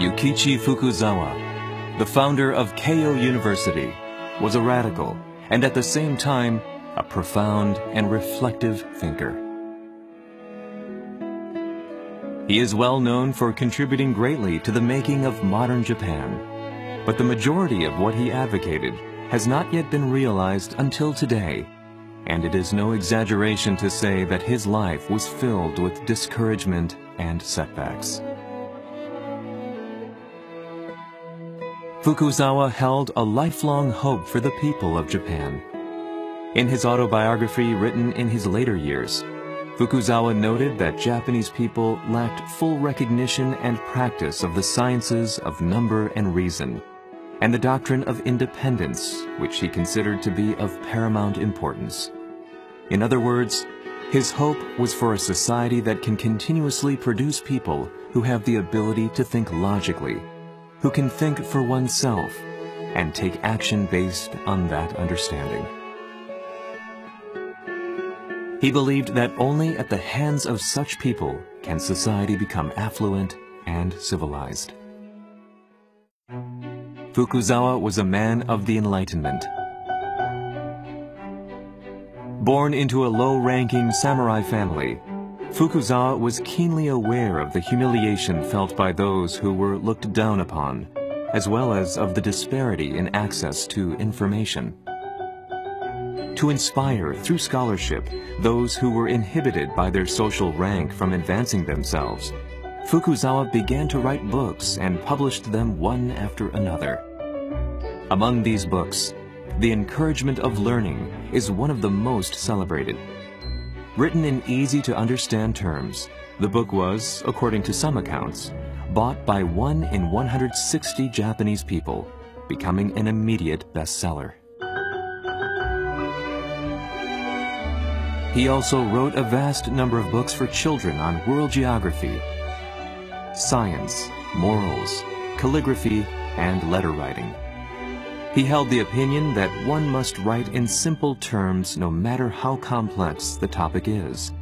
Yukichi Fukuzawa, the founder of Keio University, was a radical and at the same time a profound and reflective thinker. He is well known for contributing greatly to the making of modern Japan, but the majority of what he advocated has not yet been realized until today, and it is no exaggeration to say that his life was filled with discouragement and setbacks. Fukuzawa held a lifelong hope for the people of Japan. In his autobiography written in his later years, Fukuzawa noted that Japanese people lacked full recognition and practice of the sciences of number and reason, and the doctrine of independence, which he considered to be of paramount importance. In other words, his hope was for a society that can continuously produce people who have the ability to think logically, who can think for oneself, and take action based on that understanding. He believed that only at the hands of such people can society become affluent and civilized. Fukuzawa was a man of the Enlightenment. Born into a low-ranking samurai family, Fukuzawa was keenly aware of the humiliation felt by those who were looked down upon, as well as of the disparity in access to information. To inspire, through scholarship, those who were inhibited by their social rank from advancing themselves, Fukuzawa began to write books and published them one after another. Among these books, The Encouragement of Learning is one of the most celebrated. Written in easy-to-understand terms, the book was, according to some accounts, bought by 1 in 160 Japanese people, becoming an immediate bestseller. He also wrote a vast number of books for children on world geography, science, morals, calligraphy, and letter writing. He held the opinion that one must write in simple terms no matter how complex the topic is.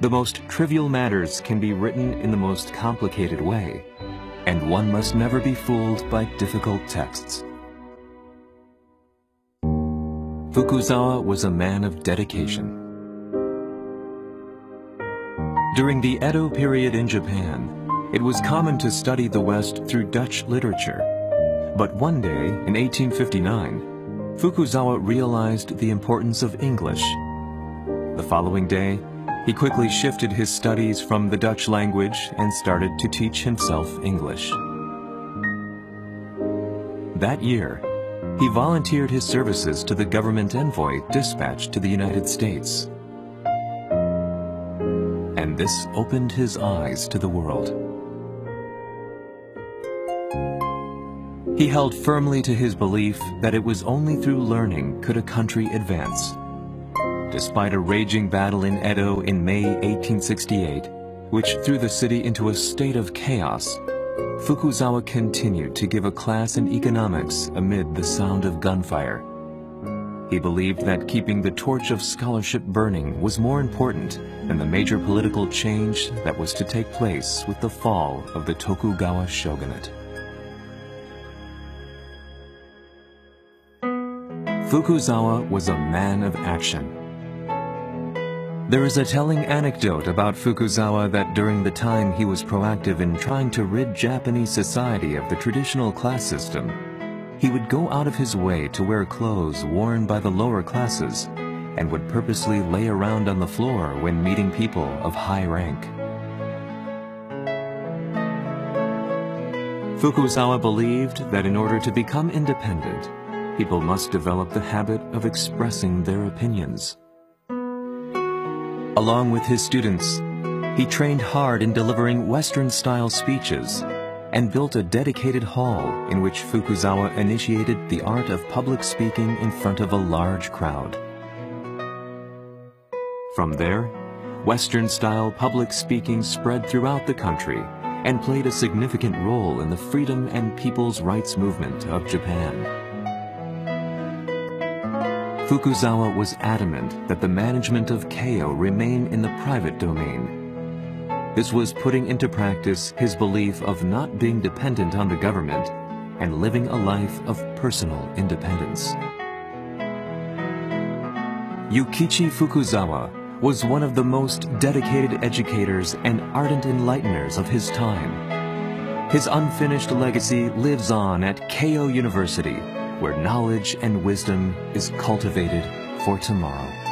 The most trivial matters can be written in the most complicated way, and one must never be fooled by difficult texts. Fukuzawa was a man of dedication. During the Edo period in Japan, it was common to study the West through Dutch literature. But one day, in 1859, Fukuzawa realized the importance of English. The following day, he quickly shifted his studies from the Dutch language and started to teach himself English. That year, he volunteered his services to the government envoy dispatched to the United States. And this opened his eyes to the world. He held firmly to his belief that it was only through learning could a country advance. Despite a raging battle in Edo in May 1868, which threw the city into a state of chaos, Fukuzawa continued to give a class in economics amid the sound of gunfire. He believed that keeping the torch of scholarship burning was more important than the major political change that was to take place with the fall of the Tokugawa shogunate. Fukuzawa was a man of action. There is a telling anecdote about Fukuzawa that during the time he was proactive in trying to rid Japanese society of the traditional class system, he would go out of his way to wear clothes worn by the lower classes and would purposely lay around on the floor when meeting people of high rank. Fukuzawa believed that in order to become independent, people must develop the habit of expressing their opinions. Along with his students, he trained hard in delivering Western-style speeches and built a dedicated hall in which Fukuzawa initiated the art of public speaking in front of a large crowd. From there, Western-style public speaking spread throughout the country and played a significant role in the freedom and people's rights movement of Japan. Fukuzawa was adamant that the management of Keio remain in the private domain. This was putting into practice his belief of not being dependent on the government and living a life of personal independence. Yukichi Fukuzawa was one of the most dedicated educators and ardent enlighteners of his time. His unfinished legacy lives on at Keio University, where knowledge and wisdom is cultivated for tomorrow.